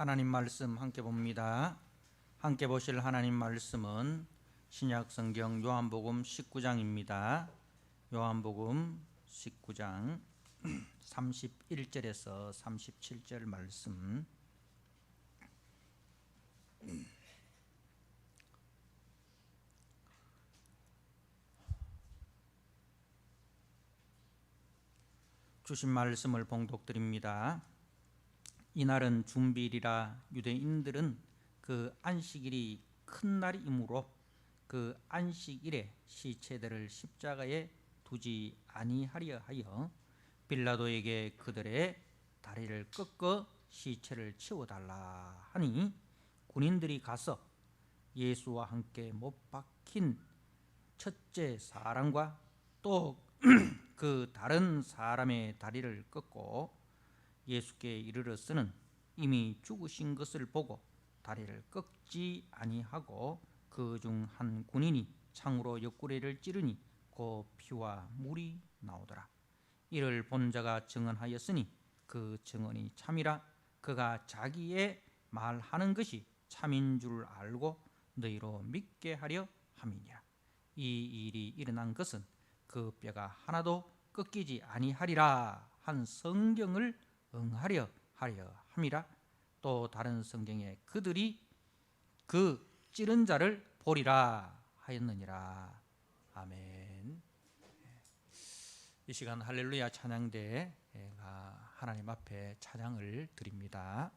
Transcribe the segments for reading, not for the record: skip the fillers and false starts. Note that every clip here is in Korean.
하나님 말씀 함께 봅니다. 함께 보실 하나님 말씀은 신약 성경 요한복음 19장입니다. 요한복음 19장 31절에서 37절 말씀. 주신 말씀을 봉독드립니다. 이날은 준비일이라 유대인들은 그 안식일이 큰 날이므로 그 안식일에 시체들을 십자가에 두지 아니하려 하여 빌라도에게 그들의 다리를 꺾어 시체를 치워달라 하니, 군인들이 가서 예수와 함께 못 박힌 첫째 사람과 또 그 다른 사람의 다리를 꺾고 예수께 이르러서는 이미 죽으신 것을 보고 다리를 꺾지 아니하고 그 중 한 군인이 창으로 옆구리를 찌르니 그 피와 물이 나오더라. 이를 본 자가 증언하였으니 그 증언이 참이라. 그가 자기의 말하는 것이 참인 줄 알고 너희로 믿게 하려 함이니라. 이 일이 일어난 것은 그 뼈가 하나도 꺾이지 아니하리라 한 성경을 응하려 함이라. 또 다른 성경에 그들이 그 찌른 자를 보리라 하였느니라. 아멘. 이 시간 할렐루야 찬양대가 하나님 앞에 찬양을 드립니다.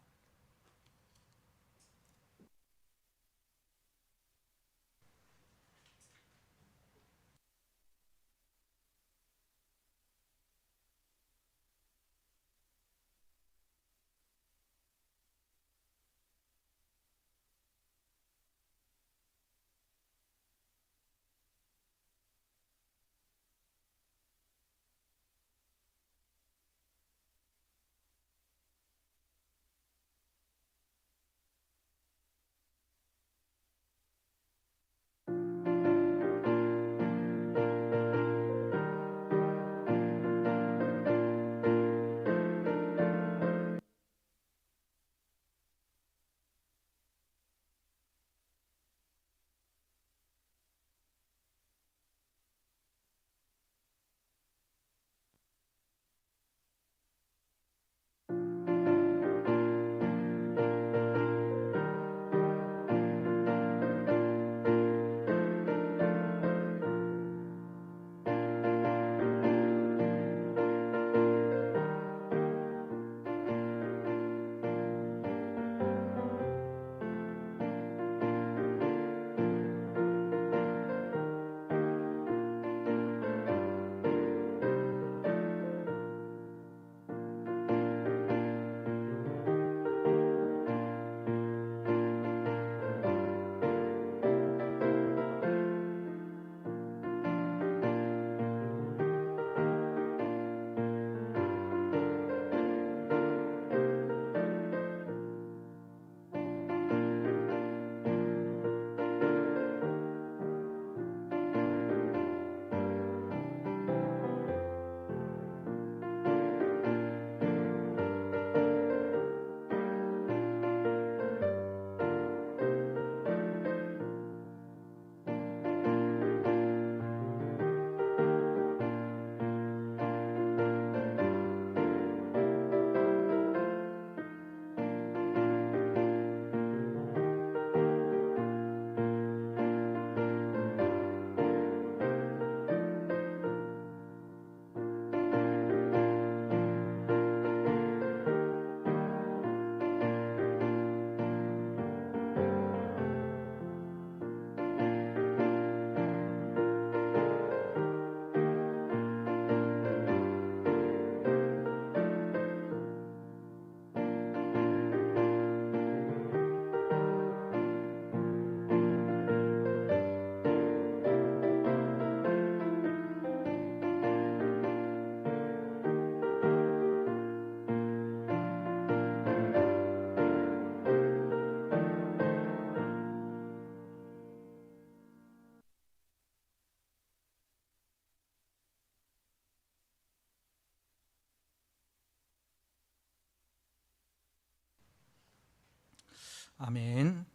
아멘.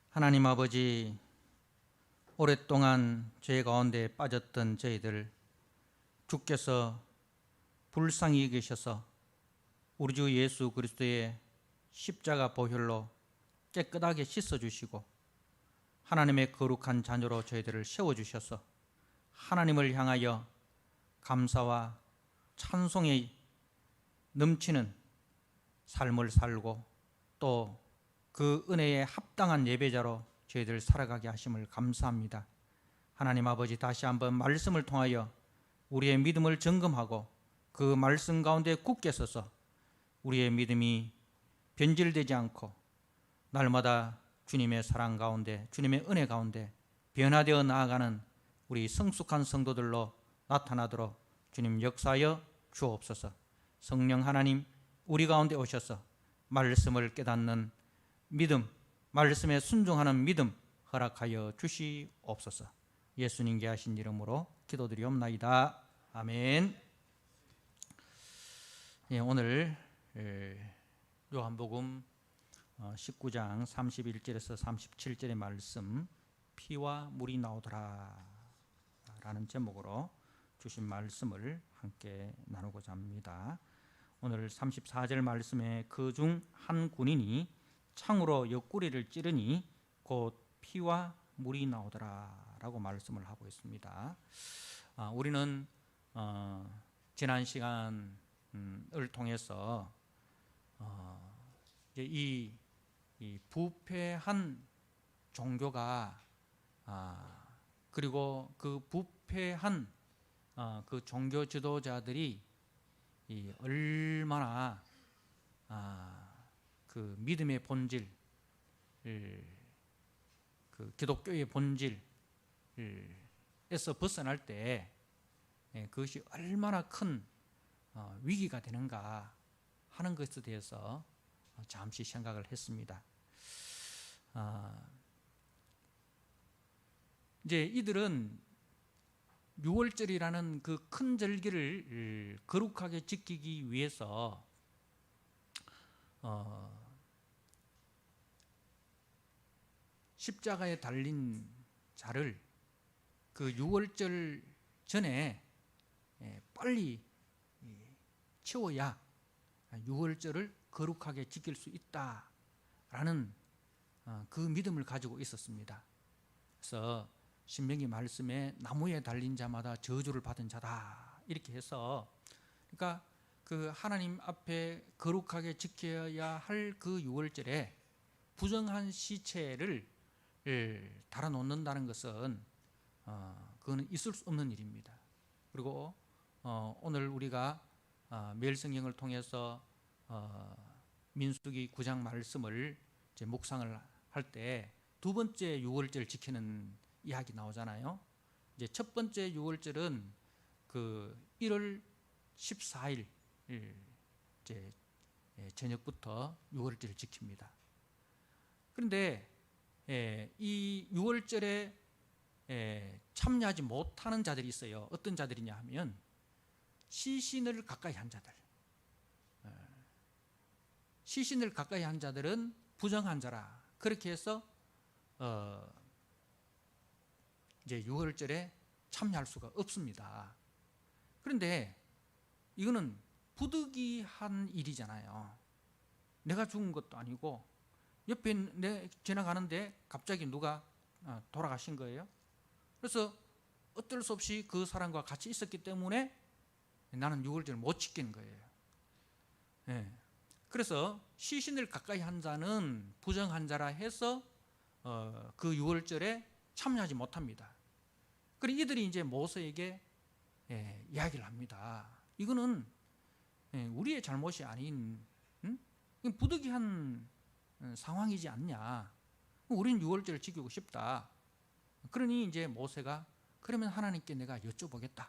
하나님 아버지, 오랫동안 죄 가운데 빠졌던 저희들 주께서 불쌍히 여기셔서 우리 주 예수 그리스도의 십자가 보혈로 깨끗하게 씻어주시고 하나님의 거룩한 자녀로 저희들을 세워주셔서 하나님을 향하여 감사와 찬송에 넘치는 삶을 살고 또 그 은혜에 합당한 예배자로 저희들 살아가게 하심을 감사합니다. 하나님 아버지, 다시 한번 말씀을 통하여 우리의 믿음을 점검하고 그 말씀 가운데 굳게 서서 우리의 믿음이 변질되지 않고 날마다 주님의 사랑 가운데, 주님의 은혜 가운데 변화되어 나아가는 우리 성숙한 성도들로 나타나도록 주님 역사하여 주옵소서. 성령 하나님, 우리 가운데 오셔서 말씀을 깨닫는 믿음, 말씀에 순종하는 믿음 허락하여 주시옵소서. 예수님께 하신 이름으로 기도드리옵나이다. 아멘. 예, 오늘 요한복음 19장 31절에서 37절의 말씀, 피와 물이 나오더라 라는 제목으로 주신 말씀을 함께 나누고자 합니다. 오늘 34절 말씀에 그 중 한 군인이 창으로 옆구리를 찌르니 곧 피와 물이 나오더라 라고 말씀을 하고 있습니다. 우리는 지난 시간을 통해서 이 부패한 종교가 그리고 그 부패한 그 종교 지도자들이 얼마나 그 믿음의 본질, 그 기독교의 본질에서 벗어날 때 그것이 얼마나 큰 위기가 되는가 하는 것에 대해서 잠시 생각을 했습니다. 이제 이들은 유월절이라는 그 큰 절기를 거룩하게 지키기 위해서 십자가에 달린 자를 그 유월절 전에 빨리 치워야 유월절을 거룩하게 지킬 수 있다라는 그 믿음을 가지고 있었습니다. 그래서 신명기 말씀에 나무에 달린 자마다 저주를 받은 자다 이렇게 해서, 그러니까 그 하나님 앞에 거룩하게 지켜야 할 그 유월절에 부정한 시체를 달아놓는다는 것은 그거는 있을 수 없는 일입니다. 그리고 오늘 우리가 매일성경을 통해서 민수기 9장 말씀을 이제 묵상을 할 때 두 번째 유월절 지키는 이야기 나오잖아요. 이제 첫 번째 유월절은 그 1월 14일 이제 저녁부터 유월절을 지킵니다. 그런데 이 유월절에 참여하지 못하는 자들이 있어요. 어떤 자들이냐 하면 시신을 가까이 한 자들. 시신을 가까이 한 자들은 부정한 자라. 그렇게 해서 이제 유월절에 참여할 수가 없습니다. 그런데 이거는 부득이한 일이잖아요. 내가 죽은 것도 아니고 옆에 지나가는데 갑자기 누가 돌아가신 거예요. 그래서 어쩔 수 없이 그 사람과 같이 있었기 때문에 나는 유월절을 못 지키는 거예요. 그래서 시신을 가까이 한 자는 부정한 자라 해서 그 유월절에 참여하지 못합니다. 그리고 이들이 이제 모세에게 이야기를 합니다. 이거는 우리의 잘못이 아닌 부득이한 상황이지 않냐. 우린 유월절을 지키고 싶다. 그러니 이제 모세가 그러면 하나님께 내가 여쭤보겠다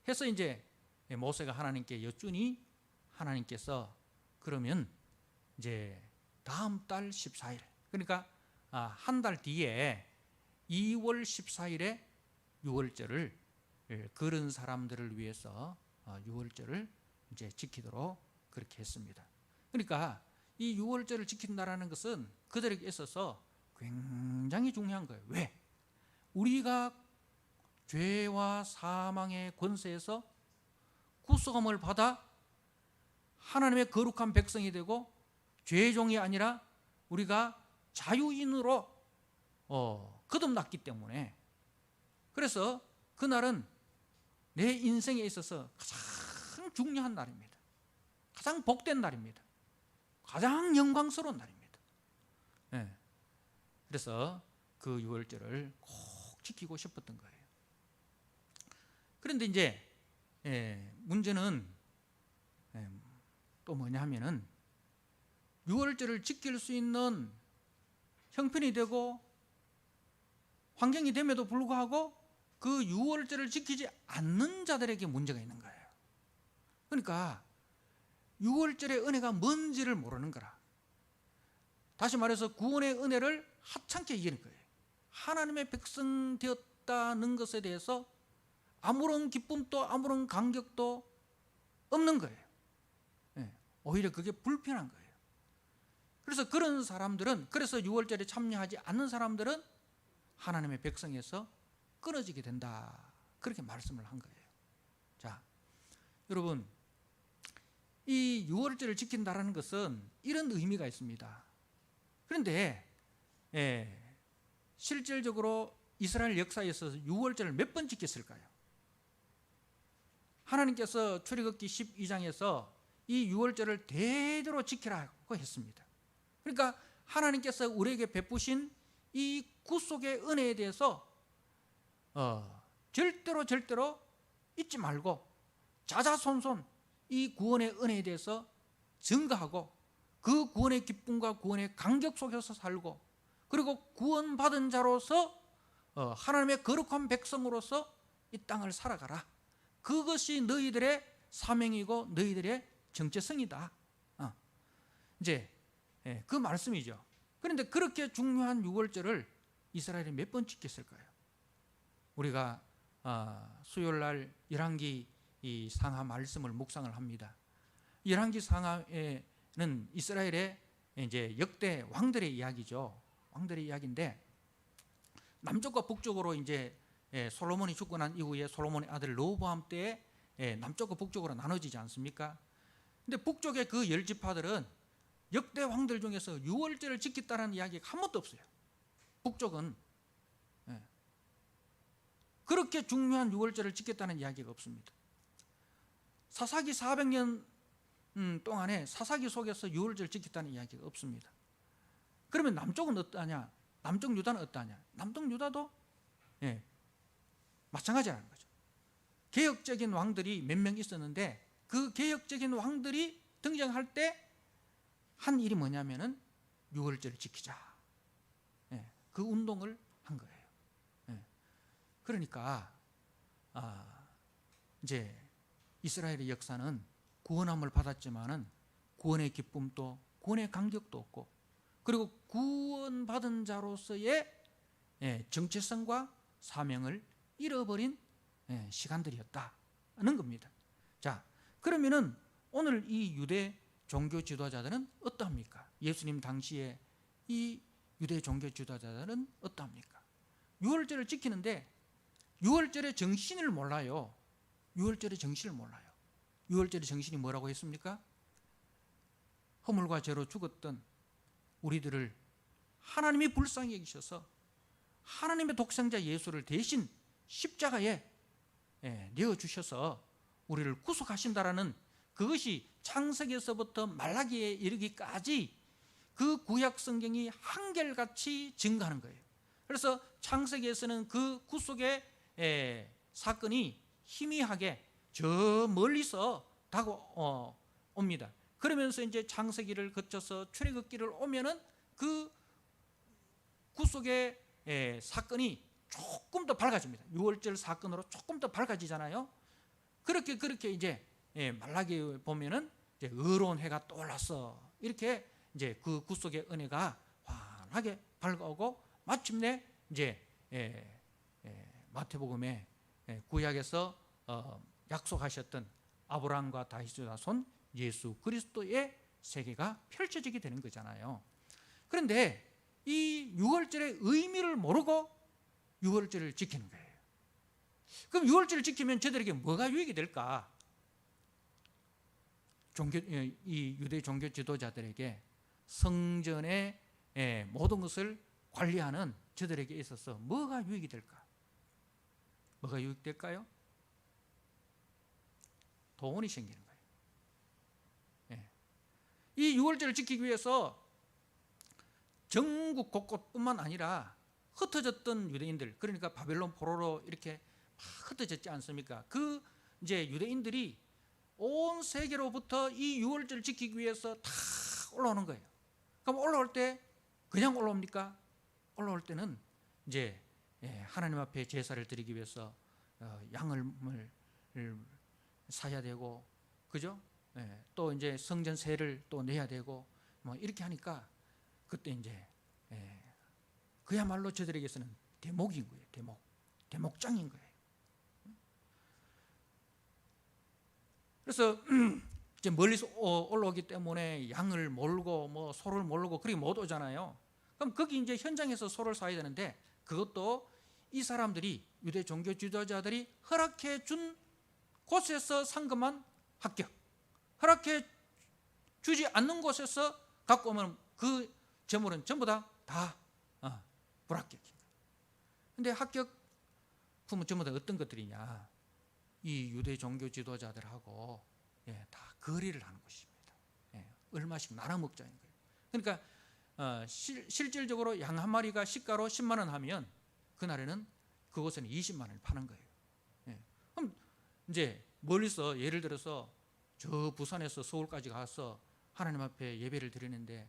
해서 이제 모세가 하나님께 여쭈니 하나님께서 그러면 이제 다음 달 14일, 그러니까 한 달 뒤에 2월 14일에 유월절을 그런 사람들을 위해서 유월절을 이제 지키도록 그렇게 했습니다. 그러니까 이 유월절을 지킨다라는 것은 그들에게 있어서 굉장히 중요한 거예요. 왜? 우리가 죄와 사망의 권세에서 구속함을 받아 하나님의 거룩한 백성이 되고 죄의 종이 아니라 우리가 자유인으로 거듭났기 때문에, 그래서 그날은 내 인생에 있어서 가장 중요한 날입니다. 가장 복된 날입니다. 가장 영광스러운 날입니다. 네. 그래서 그 유월절을 꼭 지키고 싶었던 거예요. 그런데 이제 문제는 또 뭐냐 하면은, 유월절을 지킬 수 있는 형편이 되고 환경이 됨에도 불구하고 그 유월절을 지키지 않는 자들에게 문제가 있는 거예요. 그러니까 유월절의 은혜가 뭔지를 모르는 거라. 다시 말해서 구원의 은혜를 하찮게 여기는 거예요. 하나님의 백성 되었다는 것에 대해서 아무런 기쁨도 아무런 감격도 없는 거예요. 오히려 그게 불편한 거예요. 그래서 그런 사람들은, 그래서 유월절에 참여하지 않는 사람들은 하나님의 백성에서 끊어지게 된다, 그렇게 말씀을 한 거예요. 자, 여러분, 이 유월절을 지킨다라는 것은 이런 의미가 있습니다. 그런데 실질적으로 이스라엘 역사에서 유월절을 몇 번 지켰을까요? 하나님께서 출애굽기 12장에서 이 유월절을 대대로 지키라고 했습니다. 그러니까 하나님께서 우리에게 베푸신 이 구속의 은혜에 대해서 절대로 잊지 말고 자자손손 이 구원의 은혜에 대해서 증거하고 그 구원의 기쁨과 구원의 감격 속에서 살고, 그리고 구원받은 자로서 하나님의 거룩한 백성으로서 이 땅을 살아가라. 그것이 너희들의 사명이고 너희들의 정체성이다. 이제 그 말씀이죠. 그런데 그렇게 중요한 유월절을 이스라엘이 몇 번 지켰을까요? 우리가 수요일 날 열왕기 이 상하 말씀을 묵상을 합니다. 열왕기 상하에는 이스라엘의 이제 역대 왕들의 이야기죠. 왕들의 이야기인데, 남쪽과 북쪽으로 이제 솔로몬이 죽고 난 이후에 솔로몬의 아들 르호보암 때에 남쪽과 북쪽으로 나눠지지 않습니까? 근데 북쪽의 그 10지파들은 역대 왕들 중에서 유월절을 지켰다는 이야기가 한 번도 없어요. 북쪽은 그렇게 중요한 유월절을 지켰다는 이야기가 없습니다. 사사기 400년 동안에 사사기 속에서 유월절을 지켰다는 이야기가 없습니다. 그러면 남쪽은 어떠하냐? 남쪽 유다는 어떠하냐? 남쪽 유다도 마찬가지라는 거죠. 개혁적인 왕들이 몇 명 있었는데 그 개혁적인 왕들이 등장할 때 한 일이 뭐냐면은 유월절을 지키자. 그 운동을 한 거예요. 그러니까 이제 이스라엘의 역사는 구원함을 받았지만은 구원의 기쁨도 구원의 감격도 없고, 그리고 구원받은 자로서의 정체성과 사명을 잃어버린 시간들이었다는 겁니다. 자, 그러면은 오늘 이 유대 종교 지도자들은 어떠합니까? 예수님 당시에 이 유대 종교 지도자들은 어떠합니까? 유월절을 지키는데 유월절의 정신을 몰라요. 유월절의 정신을 몰라요. 유월절의 정신이 뭐라고 했습니까? 허물과 죄로 죽었던 우리들을 하나님이 불쌍히 여기셔서 하나님의 독생자 예수를 대신 십자가에 내어주셔서 우리를 구속하신다라는, 그것이 창세기에서부터 말라기에 이르기까지 그 구약 성경이 한결같이 증거하는 거예요. 그래서 창세기에서는 그 구속의 사건이 희미하게 저 멀리서 다가옵니다. 그러면서 이제 창세기를 거쳐서 출애굽기를 오면은 그 구속의 사건이 조금 더 밝아집니다. 유월절 사건으로 조금 더 밝아지잖아요. 그렇게 이제 말라기에 보면은 이제 의로운 해가 떠올랐어. 이렇게 이제 그 구속의 은혜가 환하게 밝아오고, 마침내 이제 마태복음에 구약에서 약속하셨던 아브라함과 다윗의 자손 예수 그리스도의 세계가 펼쳐지게 되는 거잖아요. 그런데 이 유월절의 의미를 모르고 유월절을 지키는 거예요. 그럼 유월절을 지키면 저들에게 뭐가 유익이 될까? 이 유대 종교 지도자들에게 성전의 모든 것을 관리하는 저들에게 있어서 뭐가 유익이 될까? 뭐가 유익될까요? 돈이 생기는 거예요. 이 유월절을 지키기 위해서 전국 곳곳뿐만 아니라 흩어졌던 유대인들, 그러니까 바벨론 포로로 이렇게 막 흩어졌지 않습니까? 그 이제 유대인들이 온 세계로부터 이 유월절을 지키기 위해서 다 올라오는 거예요. 그럼 올라올 때 그냥 올라옵니까? 올라올 때는 이제 하나님 앞에 제사를 드리기 위해서 양을 사야 되고, 그죠? 또 이제 성전 세를 또 내야 되고, 뭐 이렇게 하니까 그때 이제 그야말로 저들에게서는 대목인 거예요. 대목장인 거예요. 그래서 이제 멀리서 올라오기 때문에 양을 몰고 뭐 소를 몰고 그렇게 못 오잖아요. 그럼 거기 이제 현장에서 소를 사야 되는데, 그것도 이 사람들이, 유대 종교 지도자들이 허락해 준 곳에서 산 것만 합격, 허락해 주지 않는 곳에서 갖고 오면 그 재물은 전부 다 불합격인 거예요. 근데 합격품은 전부 다 어떤 것들이냐? 이 유대 종교 지도자들하고 다 거래를 하는 것입니다. 얼마씩 나눠 먹자는 거예요. 그러니까 실질적으로 양 한 마리가 시가로 10만 원 하면 그날에는 그곳에는 20만 원을 파는 거예요. 그럼 이제 멀리서, 예를 들어서 저 부산에서 서울까지 가서 하나님 앞에 예배를 드리는데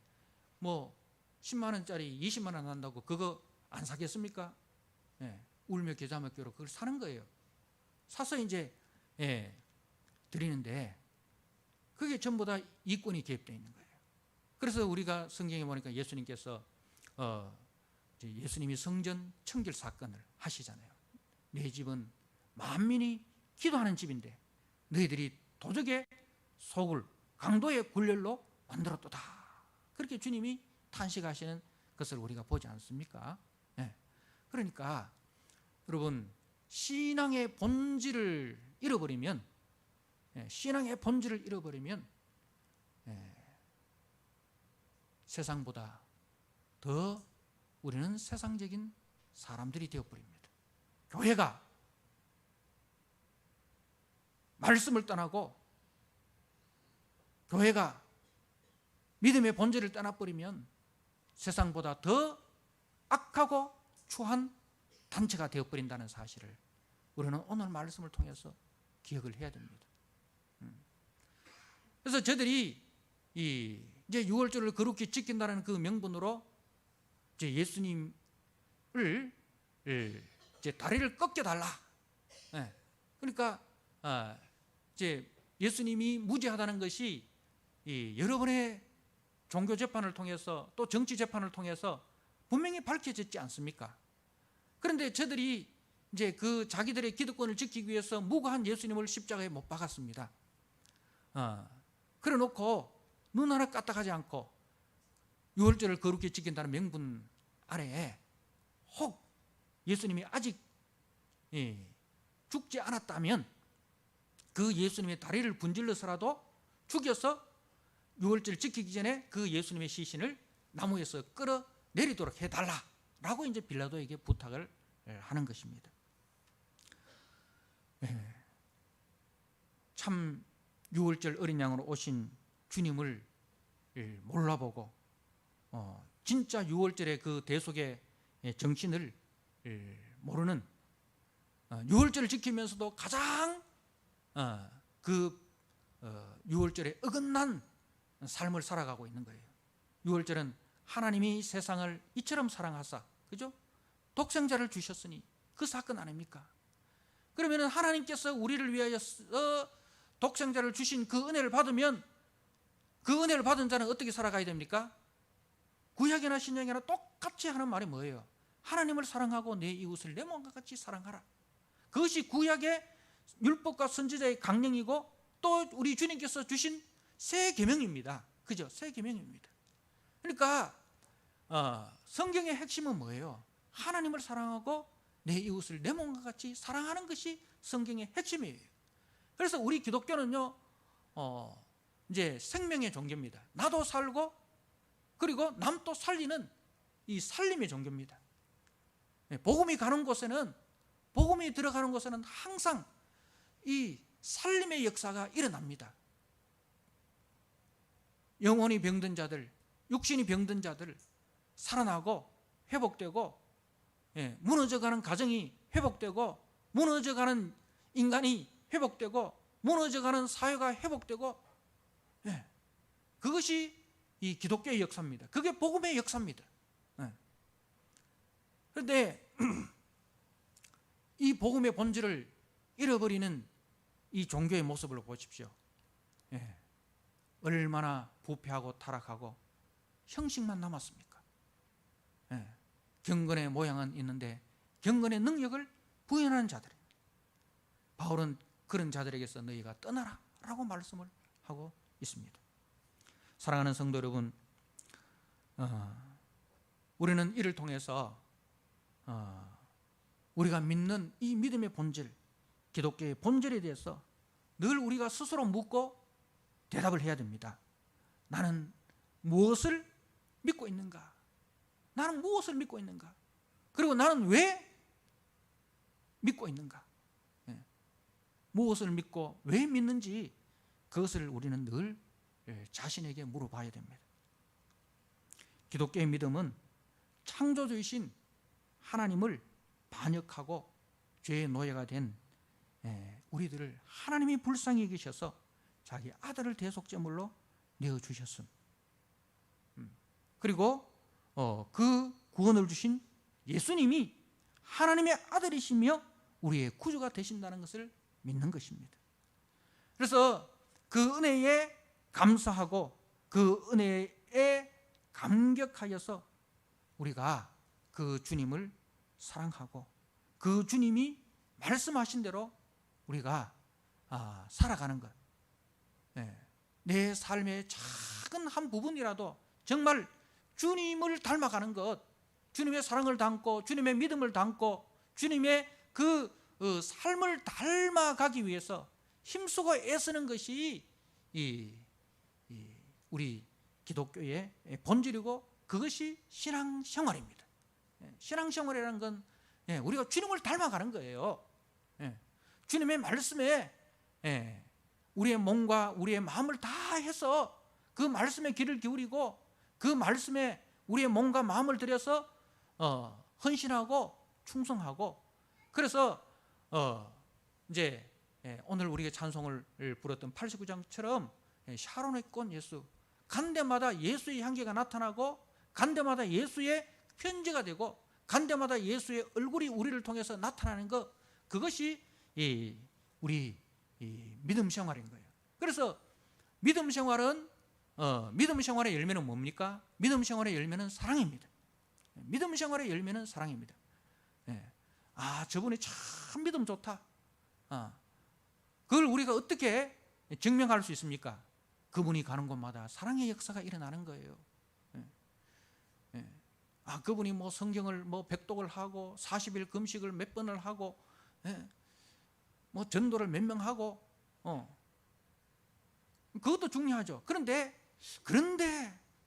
뭐 10만 원짜리 20만 원 한다고 그거 안 사겠습니까? 울며 겨자 먹기로 그걸 사는 거예요. 사서 이제 드리는데 그게 전부 다 이권이 개입되어 있는 거예요. 그래서 우리가 성경에 보니까 예수님께서 예수님이 성전 청결 사건을 하시잖아요. 내 집은 만민이 기도하는 집인데 너희들이 도적의 속을 강도의 굴렬로 만들었도다. 그렇게 주님이 탄식하시는 것을 우리가 보지 않습니까? 그러니까 여러분, 신앙의 본질을 잃어버리면 세상보다 더 우리는 세상적인 사람들이 되어버립니다. 교회가 말씀을 떠나고 교회가 믿음의 본질을 떠나버리면 세상보다 더 악하고 추한 단체가 되어버린다는 사실을 우리는 오늘 말씀을 통해서 기억을 해야 됩니다. 그래서 저들이 이제 유월절을 거룩히 지킨다는 그 명분으로 이제 예수님을 이제 다리를 꺾여달라. 그러니까 이제 예수님이 무죄하다는 것이 여러 번의 종교 재판을 통해서 또 정치 재판을 통해서 분명히 밝혀졌지 않습니까? 그런데 저들이 이제 그 자기들의 기득권을 지키기 위해서 무고한 예수님을 십자가에 못 박았습니다. 그래 놓고 눈 하나 까딱하지 않고 유월절을 거룩히 지킨다는 명분 아래에 혹 예수님이 아직 죽지 않았다면 그 예수님의 다리를 분질러서라도 죽여서 유월절 지키기 전에 그 예수님의 시신을 나무에서 끌어내리도록 해달라라고 이제 빌라도에게 부탁을 하는 것입니다. 참 유월절 어린 양으로 오신 주님을 몰라보고 진짜 유월절의 그 대속의 정신을 모르는, 유월절을 지키면서도 가장 유월절에 어긋난 삶을 살아가고 있는 거예요. 유월절은 하나님이 세상을 이처럼 사랑하사, 그죠? 독생자를 주셨으니 그 사건 아닙니까? 그러면 하나님께서 우리를 위하여 독생자를 주신 그 은혜를 받으면 그 은혜를 받은 자는 어떻게 살아가야 됩니까? 구약이나 신약이나 똑같이 하는 말이 뭐예요? 하나님을 사랑하고 내 이웃을 내 몸과 같이 사랑하라. 그것이 구약의 율법과 선지자의 강령이고 또 우리 주님께서 주신 새 계명입니다. 그죠? 새 계명입니다. 그러니까 성경의 핵심은 뭐예요? 하나님을 사랑하고 내 이웃을 내 몸과 같이 사랑하는 것이 성경의 핵심이에요. 그래서 우리 기독교는요, 이제 생명의 종교입니다. 나도 살고 그리고 남도 살리는 이 살림의 종교입니다. 복음이 가는 곳에는, 복음이 들어가는 곳에는 항상 이 살림의 역사가 일어납니다. 영혼이 병든 자들, 육신이 병든 자들 살아나고 회복되고, 무너져가는 가정이 회복되고, 무너져가는 인간이 회복되고, 무너져가는 사회가 회복되고, 그것이 이 기독교의 역사입니다. 그게 복음의 역사입니다. 그런데 이 복음의 본질을 잃어버리는 이 종교의 모습을 보십시오. 얼마나 부패하고 타락하고 형식만 남았습니까? 경건의 모양은 있는데 경건의 능력을 부인하는 자들. 바울은 그런 자들에게서 너희가 떠나라 라고 말씀을 하고 있습니다. 사랑하는 성도 여러분, 우리는 이를 통해서 우리가 믿는 이 믿음의 본질, 기독교의 본질에 대해서 늘 우리가 스스로 묻고 대답을 해야 됩니다. 나는 무엇을 믿고 있는가? 나는 무엇을 믿고 있는가? 그리고 나는 왜 믿고 있는가? 무엇을 믿고 왜 믿는지 그것을 우리는 늘 자신에게 물어봐야 됩니다. 기독교의 믿음은 창조주이신 하나님을 반역하고 죄의 노예가 된 우리들을 하나님이 불쌍히 여기셔서 자기 아들을 대속제물로 내어주셨음. 그리고 그 구원을 주신 예수님이 하나님의 아들이시며 우리의 구주가 되신다는 것을 믿는 것입니다. 그래서 그 은혜에 감사하고 그 은혜에 감격하여서 우리가 그 주님을 사랑하고 그 주님이 말씀하신 대로 우리가 살아가는 것, 내 삶의 작은 한 부분이라도 정말 주님을 닮아가는 것, 주님의 사랑을 담고 주님의 믿음을 담고 주님의 그 삶을 닮아가기 위해서 힘쓰고 애쓰는 것이 우리 기독교의 본질이고 그것이 신앙생활입니다. 신앙생활이라는 건 우리가 주님을 닮아가는 거예요. 주님의 말씀에 우리의 몸과 우리의 마음을 다해서 그 말씀에 귀를 기울이고 그 말씀에 우리의 몸과 마음을 들여서 헌신하고 충성하고, 그래서 이제 오늘 우리가 찬송을 부렀던 89장처럼 샤론의 꽃 예수, 간 데마다 예수의 향기가 나타나고 간 데마다 예수의 편지가 되고 간 데마다 예수의 얼굴이 우리를 통해서 나타나는 것, 그것이 우리 믿음 생활인 거예요. 그래서 믿음 생활은 믿음 생활의 열매는 뭡니까? 믿음 생활의 열매는 사랑입니다. 믿음 생활의 열매는 사랑입니다. 저분이 참 믿음 좋다. 그걸 우리가 어떻게 증명할 수 있습니까? 그분이 가는 곳마다 사랑의 역사가 일어나는 거예요. 그분이 뭐 성경을 뭐 백독을 하고 40일 금식을 몇 번을 하고 뭐 전도를 몇 명 하고 그것도 중요하죠. 그런데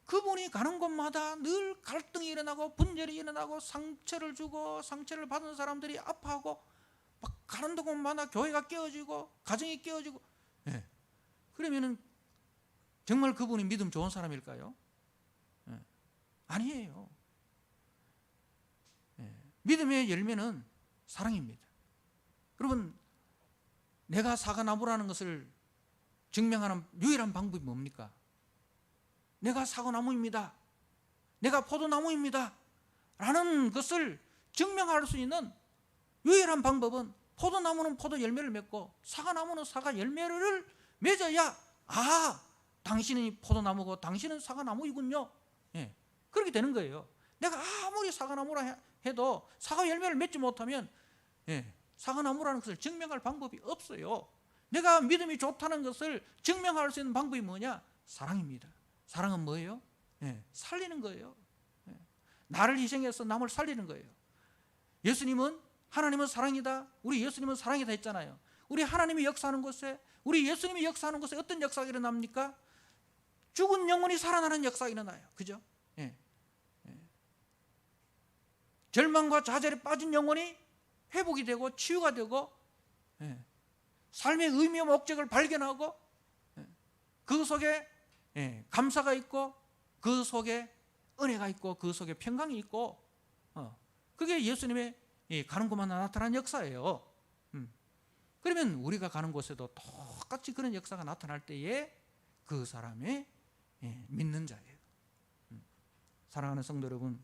그분이 가는 곳마다 늘 갈등이 일어나고 분열이 일어나고 상처를 주고 상처를 받은 사람들이 아파하고 막 가는 곳마다 교회가 깨어지고 가정이 깨어지고, 그러면은 정말 그분이 믿음 좋은 사람일까요? 아니에요. 믿음의 열매는 사랑입니다. 여러분, 내가 사과나무라는 것을 증명하는 유일한 방법이 뭡니까? 내가 사과나무입니다, 내가 포도나무입니다 라는 것을 증명할 수 있는 유일한 방법은, 포도나무는 포도 열매를 맺고 사과나무는 사과 열매를 맺어야 당신이 포도나무고 당신은 사과나무이군요, 그렇게 되는 거예요. 내가 아무리 사과나무라 해도 사과 열매를 맺지 못하면 사과나무라는 것을 증명할 방법이 없어요. 내가 믿음이 좋다는 것을 증명할 수 있는 방법이 뭐냐? 사랑입니다. 사랑은 뭐예요? 살리는 거예요. 나를 희생해서 남을 살리는 거예요. 예수님은, 하나님은 사랑이다, 우리 예수님은 사랑이다 했잖아요. 우리 하나님이 역사하는 곳에, 우리 예수님이 역사하는 곳에 어떤 역사가 일어납니까? 죽은 영혼이 살아나는 역사가 일어나요. 그죠? 절망과 좌절에 빠진 영혼이 회복이 되고 치유가 되고, 삶의 의미와 목적을 발견하고, 그 속에 감사가 있고, 그 속에 은혜가 있고, 그 속에 평강이 있고, 그게 예수님의 가는 곳마다 나타난 역사예요. 그러면 우리가 가는 곳에도 똑같이 그런 역사가 나타날 때에 그 사람의 믿는 자예요. 사랑하는 성도 여러분,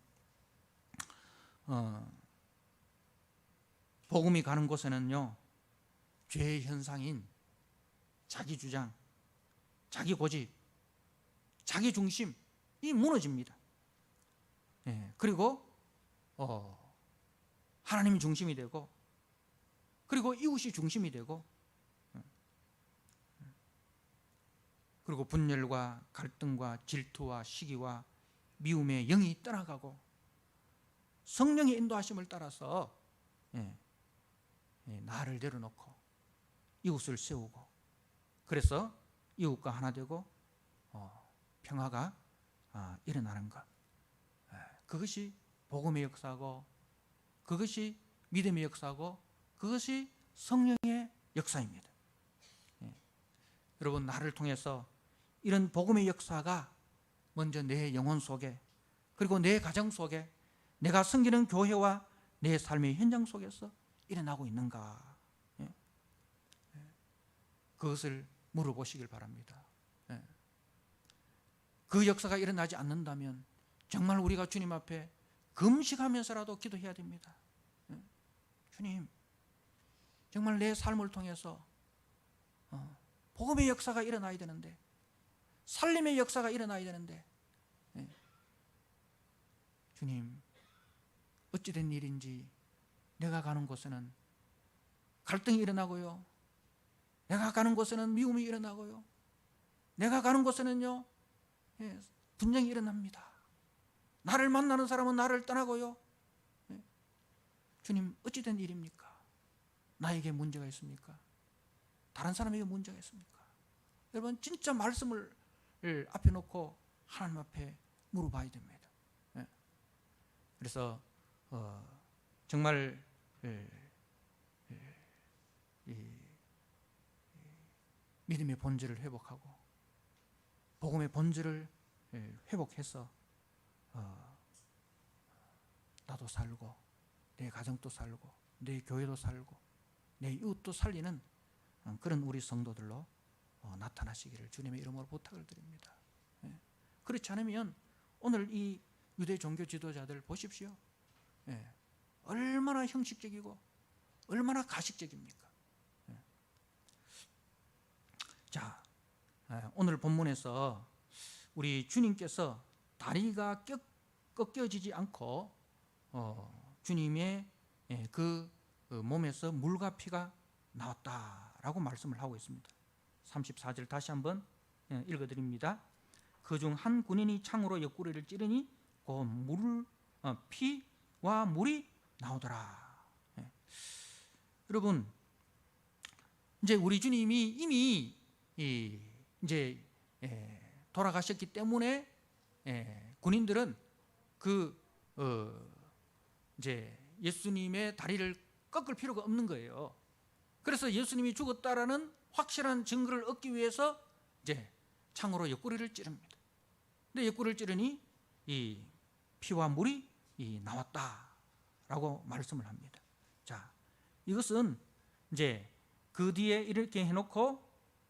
복음이 가는 곳에는요, 죄의 현상인 자기 주장, 자기 고집, 자기 중심이 무너집니다. 그리고 하나님이 중심이 되고, 그리고 이웃이 중심이 되고, 그리고 분열과 갈등과 질투와 시기와 미움의 영이 떠나가고, 성령의 인도하심을 따라서 나를 내려놓고 이웃을 세우고, 그래서 이웃과 하나 되고 평화가 일어나는 것, 그것이 복음의 역사고, 그것이 믿음의 역사고, 그것이 성령의 역사입니다. 여러분, 나를 통해서 이런 복음의 역사가 먼저 내 영혼 속에, 그리고 내 가정 속에, 내가 섬기는 교회와 내 삶의 현장 속에서 일어나고 있는가, 그것을 물어보시길 바랍니다. 그 역사가 일어나지 않는다면 정말 우리가 주님 앞에 금식하면서라도 기도해야 됩니다. 주님, 정말 내 삶을 통해서 복음의 역사가 일어나야 되는데, 살림의 역사가 일어나야 되는데, 주님, 어찌된 일인지 내가 가는 곳에는 갈등이 일어나고요, 내가 가는 곳에는 미움이 일어나고요, 내가 가는 곳에는요 분쟁이 일어납니다. 나를 만나는 사람은 나를 떠나고요. 주님, 어찌된 일입니까? 나에게 문제가 있습니까? 다른 사람에게 문제가 있습니까? 여러분, 진짜 말씀을 앞에 놓고 하나님 앞에 물어봐야 됩니다. 그래서 정말 믿음의 본질을 회복하고 복음의 본질을 회복해서 나도 살고, 내 가정도 살고, 내 교회도 살고, 내 이웃도 살리는 그런 우리 성도들로 나타나시기를 주님의 이름으로 부탁을 드립니다. 그렇지 않으면 오늘 이 유대 종교 지도자들 보십시오. 얼마나 형식적이고 얼마나 가식적입니까? 자, 오늘 본문에서 우리 주님께서 다리가 꺾여지지 않고 주님의 그 몸에서 물과 피가 나왔다라고 말씀을 하고 있습니다. 34절 다시 한번 읽어드립니다. 그중 한 군인이 창으로 옆구리를 찌르니 그 피와 물이 나오더라. 여러분, 이제 우리 주님이 이미 이제 돌아가셨기 때문에 군인들은 이제 예수님의 다리를 꺾을 필요가 없는 거예요. 그래서 예수님이 죽었다라는 확실한 증거를 얻기 위해서 이제 창으로 옆구리를 찌릅니다. 근데 옆구리를 찌르니 이 피와 물이 나왔다라고 말씀을 합니다. 자, 이것은 이제 그 뒤에 이렇게 해놓고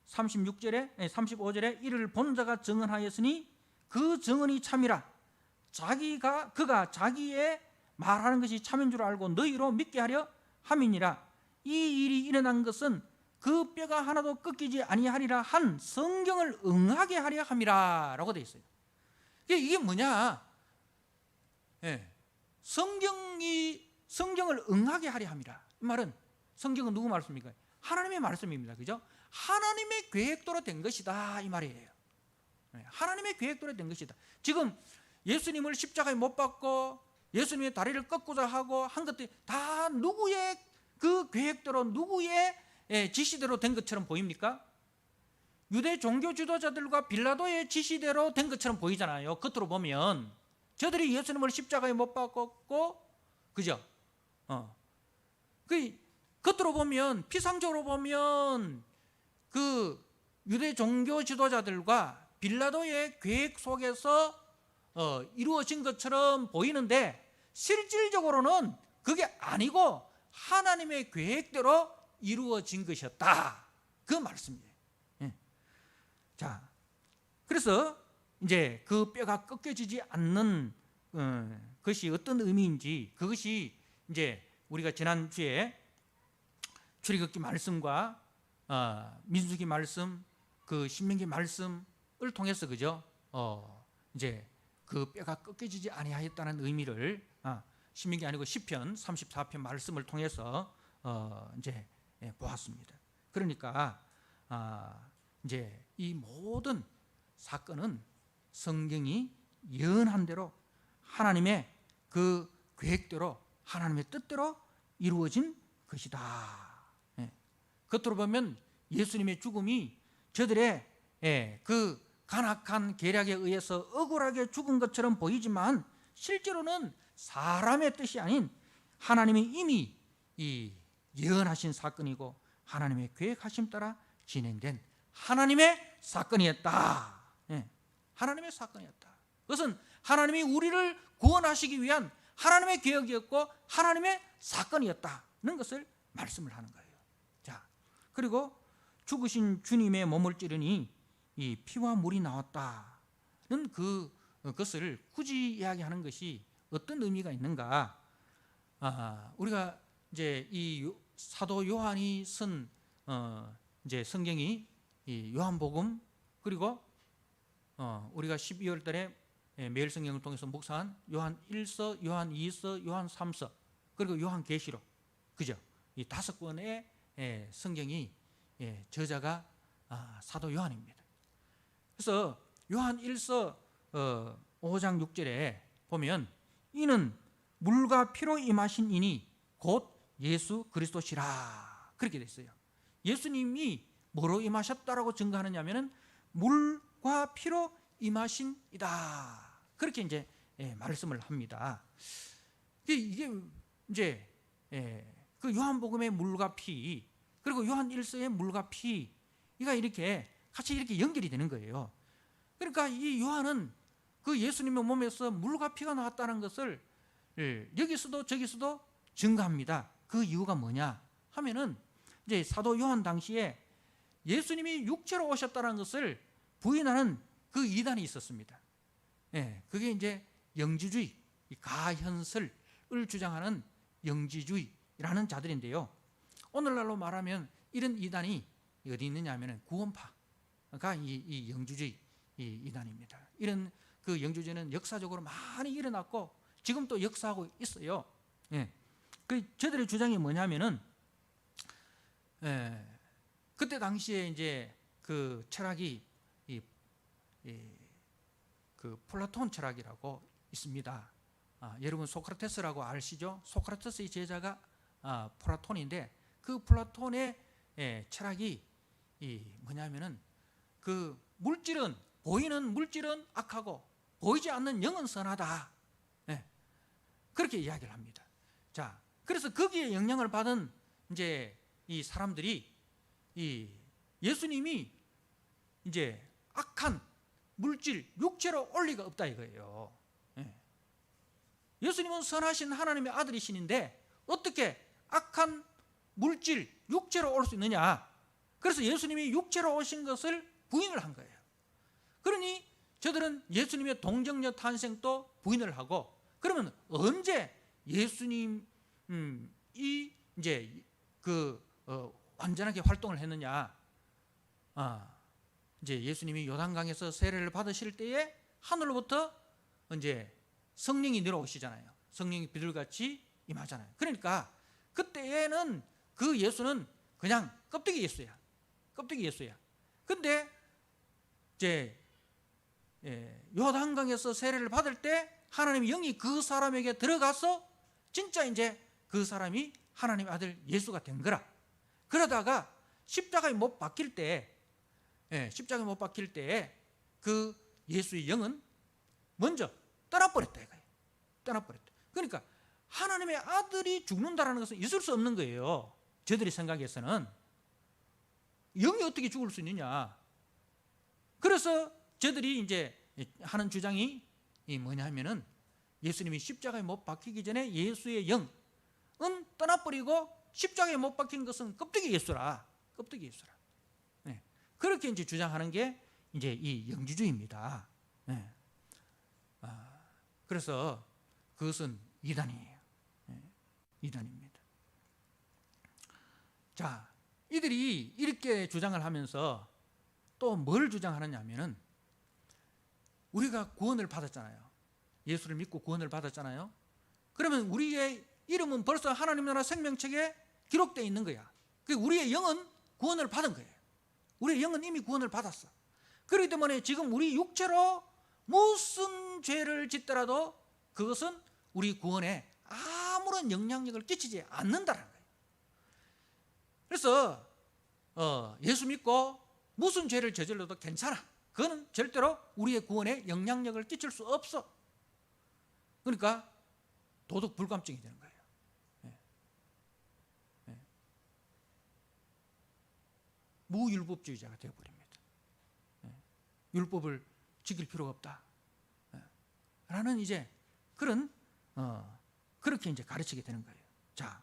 35절에 이를 본 자가 증언하였으니 그 증언이 참이라. 그가 자기의 말하는 것이 참인 줄 알고 너희로 믿게 하려 함이니라. 이 일이 일어난 것은 그 뼈가 하나도 꺾이지 아니하리라 한 성경을 응하게 하려 함이라 라고 되어 있어요. 이게 뭐냐? 성경을 응하게 하려 함이라. 이 말은 성경은 누구 말씀입니까? 하나님의 말씀입니다. 그죠? 하나님의 계획대로 된 것이다 이 말이에요. 하나님의 계획대로 된 것이다. 지금 예수님을 십자가에 못 박고 예수님의 다리를 꺾고자 하고 한 것들이 다 누구의 그 계획대로 누구의 지시대로 된 것처럼 보입니까? 유대 종교 지도자들과 빌라도의 지시대로 된 것처럼 보이잖아요. 겉으로 보면 저들이 예수님을 십자가에 못 박았고, 그죠? 그 겉으로 보면, 피상적으로 보면 그 유대 종교 지도자들과 빌라도의 계획 속에서 이루어진 것처럼 보이는데 실질적으로는 그게 아니고 하나님의 계획대로 이루어진 것이었다. 그 말씀이에요. 자, 그래서 이제 그 뼈가 꺾여지지 않는 것이 어떤 의미인지, 그것이 이제 우리가 지난주에 출애굽기 말씀과 민수기 말씀, 그 신명기 말씀을 통해서, 그죠? 이제 그 뼈가 꺾여지지 아니하였다는 의미를 신명기 아니고 시편 34편 말씀을 통해서 이제 보았습니다. 그러니까 이제 이 모든 사건은 성경이 예언한 대로 하나님의 그 계획대로 하나님의 뜻대로 이루어진 것이다. 겉으로 보면 예수님의 죽음이 저들의 그 간악한 계략에 의해서 억울하게 죽은 것처럼 보이지만 실제로는 사람의 뜻이 아닌 하나님이 이미 이 예언하신 사건이고 하나님의 계획하심 따라 진행된 하나님의 사건이었다. 하나님의 사건이었다. 그것은 하나님이 우리를 구원하시기 위한 하나님의 계획이었고 하나님의 사건이었다는 것을 말씀을 하는 거예요. 자, 그리고 죽으신 주님의 몸을 찌르니 이 피와 물이 나왔다는 그것을 굳이 이야기하는 것이 어떤 의미가 있는가? 우리가 이제 이 사도 요한이 쓴 이제 성경이 이 요한복음, 그리고 우리가 12월 달에 매일 성경을 통해서 묵상한 요한 1서, 요한 2서, 요한 3서, 그리고 요한 계시록, 그죠? 이 5권의 성경이 저자가 사도 요한입니다. 그래서 요한 1서 5장 6절에 보면 이는 물과 피로 임하신 이니 곧 예수 그리스도시라, 그렇게 돼 있어요. 예수님이 뭐로 임하셨다라고 증거하느냐면은 물과 피로 임하신 이다, 그렇게 이제 말씀을 합니다. 이게 이제 그 요한복음의 물과 피, 그리고 요한 1서의 물과 피가 이렇게 같이 이렇게 연결이 되는 거예요. 그러니까 이 요한은 그 예수님의 몸에서 물과 피가 나왔다는 것을 여기서도 저기서도 증거합니다. 그 이유가 뭐냐 하면은 이제 사도 요한 당시에 예수님이 육체로 오셨다는 것을 부인하는 그 이단이 있었습니다. 그게 이제 영지주의, 가현설을 주장하는 영지주의라는 자들인데요. 오늘날로 말하면 이런 이단이 어디 있느냐 하면 구원파가 이 영주주의 이단입니다. 이런 그 영주주의는 역사적으로 많이 일어났고 지금 또 역사하고 있어요. 그 저들의 주장이 뭐냐면은 그때 당시에 이제 그 철학이 그 플라톤 철학이라고 있습니다. 여러분 소크라테스라고 아시죠? 소크라테스의 제자가 플라톤인데 그 플라톤의 철학이 뭐냐면은 그 물질은, 보이는 물질은 악하고 보이지 않는 영은 선하다, 그렇게 이야기를 합니다. 자, 그래서 거기에 영향을 받은 이제 이 사람들이 이 예수님이 이제 악한 물질, 육체로 올 리가 없다 이거예요. 예수님은 선하신 하나님의 아들이신데 어떻게 악한 물질, 육체로 올 수 있느냐? 그래서 예수님이 육체로 오신 것을 부인을 한 거예요. 그러니 저들은 예수님의 동정녀 탄생도 부인을 하고, 그러면 언제 예수님이 이제 그 완전하게 활동을 했느냐? 이제 예수님이 요단강에서 세례를 받으실 때에 하늘로부터 이제 성령이 내려오시잖아요. 성령이 비둘같이 임하잖아요. 그러니까 그때에는 그 예수는 그냥 껍데기 예수야. 껍데기 예수야. 근데 이제 요단강에서 세례를 받을 때 하나님의 영이 그 사람에게 들어가서 진짜 이제 그 사람이 하나님의 아들 예수가 된 거라. 그러다가 십자가에 못 박힐 때, 십자가에 못 박힐 때 그 예수의 영은 먼저 떠나버렸다 이거예요. 떠나버렸다. 그러니까 하나님의 아들이 죽는다라는 것은 있을 수 없는 거예요. 저들의 생각에서는 영이 어떻게 죽을 수 있느냐. 그래서 저들이 이제 하는 주장이 뭐냐면은 예수님이 십자가에 못 박히기 전에 예수의 영은 떠나버리고 십자가에 못 박힌 것은 껍데기 예수라. 껍데기 예수라. 그렇게 이제 주장하는 게 이제 이 영지주의입니다. 그래서 그것은 이단이에요. 이단입니다. 자, 이들이 이렇게 주장을 하면서 또 뭘 주장하느냐 하면은 우리가 구원을 받았잖아요. 예수를 믿고 구원을 받았잖아요. 그러면 우리의 이름은 벌써 하나님 나라 생명책에 기록되어 있는 거야. 우리의 영은 구원을 받은 거예요. 우리의 영은 이미 구원을 받았어. 그렇기 때문에 지금 우리 육체로 무슨 죄를 짓더라도 그것은 우리 구원에 아무런 영향력을 끼치지 않는다는 거예요. 그래서 예수 믿고 무슨 죄를 저질러도 괜찮아. 그거는 절대로 우리의 구원에 영향력을 끼칠 수 없어. 그러니까 도덕 불감증이 되는 거예요. 무율법주의자가 되어버립니다. 율법을 지킬 필요가 없다. 라는 이제 그런 그렇게 이제 가르치게 되는 거예요. 자,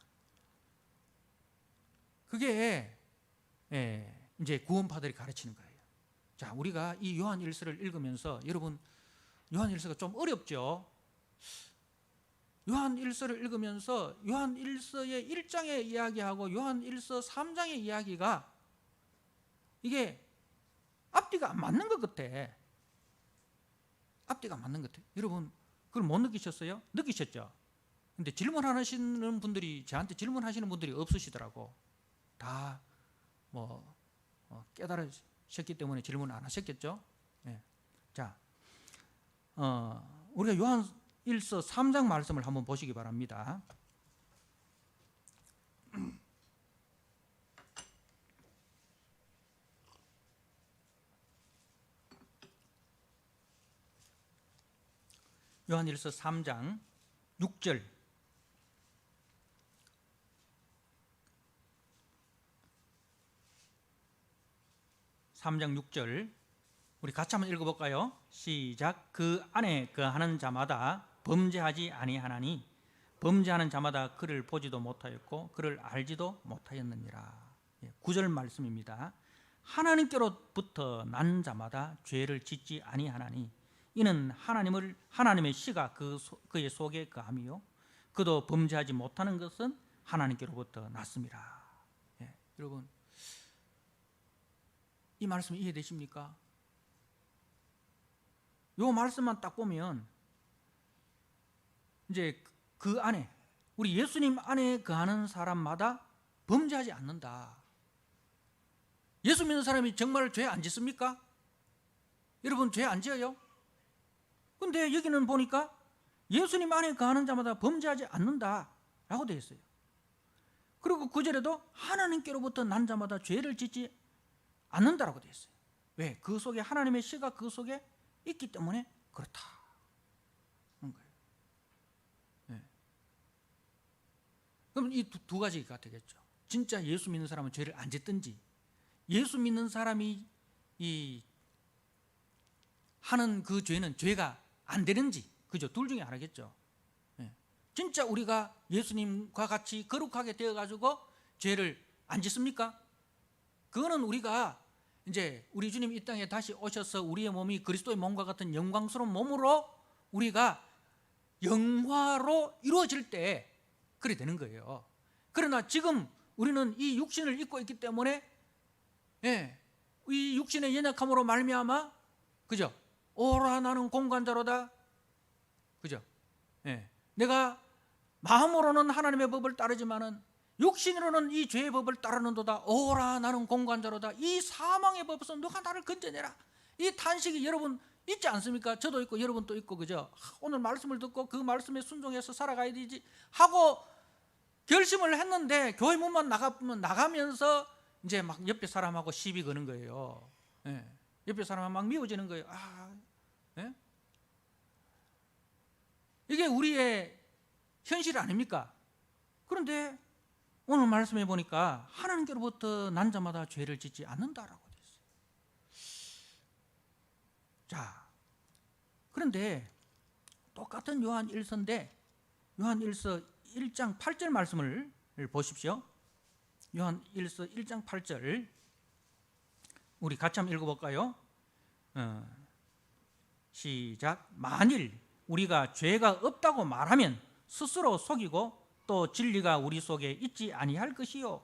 그게 이제 구원파들이 가르치는 거예요. 자, 우리가 이 요한 1서를 읽으면서 여러분 요한 1서가 좀 어렵죠. 요한 1서를 읽으면서 요한 1서의 1장의 이야기하고 요한 1서 3장의 이야기가 이게 앞뒤가 안 맞는 것 같아. 앞뒤가 안 맞는 것 같아. 여러분 그걸 못 느끼셨어요? 느끼셨죠? 근데 질문하시는 분들이 저한테 질문하시는 분들이 없으시더라고. 다 뭐 깨달으셨기 때문에 질문 안 하셨겠죠? 네. 자, 우리가 요한 1서 3장 말씀을 한번 보시기 바랍니다. 요한 1서 3장 6절. 3장 6절 우리 같이 한번 읽어볼까요? 시작. 그 안에 거하는 자마다 범죄하지 아니하나니 범죄하는 자마다 그를 보지도 못하였고 그를 알지도 못하였느니라. 9절 말씀입니다. 하나님께로부터 난 자마다 죄를 짓지 아니하나니 이는 하나님의 씨가 그의 속에 거함이요 그도 범죄하지 못하는 것은 하나님께로부터 났습니다. 여러분 이 말씀 이해되십니까? 이 말씀만 딱 보면 이제 그 안에 우리 예수님 안에 거하는 사람마다 범죄하지 않는다. 예수 믿는 사람이 정말 죄 안 짓습니까? 여러분 죄 안 지어요? 근데 여기는 보니까 예수님 안에 거하는 자마다 범죄하지 않는다라고 되어 있어요. 그리고 9절에도 하나님께로부터 난 자마다 죄를 짓지 않는다라고 되어 있어요. 왜? 그 속에 하나님의 씨가 그 속에 있기 때문에 그렇다. 그런 거예요. 네. 그럼 이 두 가지가 되겠죠. 진짜 예수 믿는 사람은 죄를 안 짓든지 예수 믿는 사람이 하는 그 죄는 죄가 안 되는지, 그죠? 둘 중에 하나겠죠. 네. 진짜 우리가 예수님과 같이 거룩하게 되어가지고 죄를 안 짓습니까? 그거는 우리가 이제 우리 주님 이 땅에 다시 오셔서 우리의 몸이 그리스도의 몸과 같은 영광스러운 몸으로 우리가 영화로 이루어질 때 그래 되는 거예요. 그러나 지금 우리는 이 육신을 입고 있기 때문에 이 육신의 연약함으로 말미암아 그죠? 오라 나는 공관자로다. 그죠? 내가 마음으로는 하나님의 법을 따르지만은 육신으로는 이 죄의 법을 따르는도다. 오라 나는 공관자로다. 이 사망의 법에서 누가 나를 건져내라. 이 탄식이 여러분 있지 않습니까? 저도 있고 여러분도 있고, 그죠? 오늘 말씀을 듣고 그 말씀에 순종해서 살아가야 되지 하고 결심을 했는데 교회 문만 나가면서 이제 막 옆에 사람하고 시비 거는 거예요. 예. 옆에 사람하고 막 미워지는 거예요. 예? 이게 우리의 현실 아닙니까? 그런데 오늘 말씀해 보니까 하나님께로부터 난 자마다 죄를 짓지 않는다라고 되어 있어요. 자, 그런데 똑같은 요한 1서인데 요한 1서 1장 8절 말씀을 보십시오. 요한 1서 1장 8절 우리 같이 한번 읽어볼까요? 시작. 만일 우리가 죄가 없다고 말하면 스스로 속이고 또 진리가 우리 속에 있지 아니할 것이요.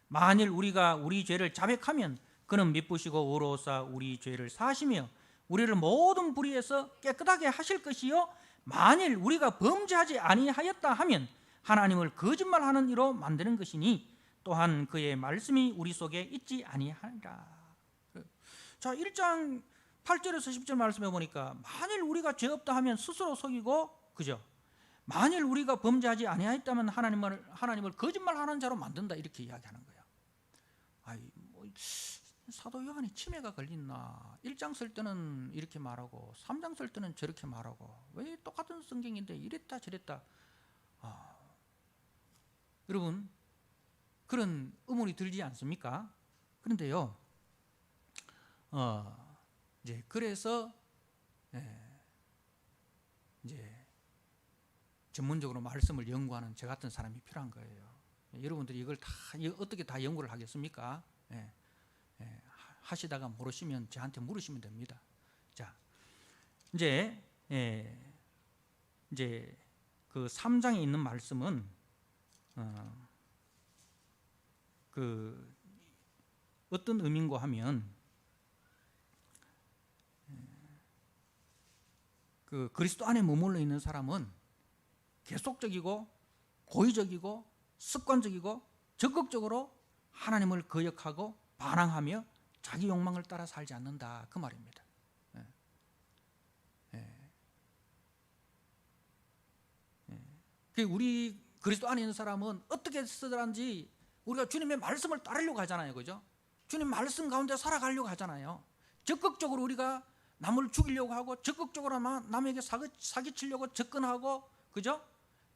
만일 우리가 우리 죄를 자백하면 그는 미쁘시고 의로우사 우리 죄를 사하시며 우리를 모든 불의에서 깨끗하게 하실 것이요. 만일 우리가 범죄하지 아니하였다 하면 하나님을 거짓말하는 이로 만드는 것이니 또한 그의 말씀이 우리 속에 있지 아니하리라. 자, 1장 8절에서 10절 말씀해 보니까 만일 우리가 죄 없다 하면 스스로 속이고, 그죠? 만일 우리가 범죄하지 아니하였다면 하나님을 거짓말하는 자로 만든다, 이렇게 이야기하는 거예요. 사도 요한이 치매가 걸렸나? 1장 쓸 때는 이렇게 말하고 3장 쓸 때는 저렇게 말하고 왜 똑같은 성경인데 이랬다 저랬다. 여러분, 그런 의문이 들지 않습니까? 그런데요, 이제 그래서 이제 전문적으로 말씀을 연구하는 저 같은 사람이 필요한 거예요. 여러분들이 이걸 다 어떻게 다 연구를 하겠습니까? 하시다가 모르시면 저한테 물으시면 됩니다. 자, 이제 그 3장에 있는 말씀은 그 어떤 의미인가 하면 그 그리스도 안에 머물러 있는 사람은 계속적이고 고의적이고 습관적이고 적극적으로 하나님을 거역하고 반항하며 자기 욕망을 따라 살지 않는다, 그 말입니다. 우리 그리스도 안에 있는 사람은 어떻게 쓰든지 우리가 주님의 말씀을 따르려고 하잖아요, 그죠? 주님 말씀 가운데 살아가려고 하잖아요. 적극적으로 우리가 남을 죽이려고 하고 적극적으로 남에게 사기치려고 접근하고, 그죠?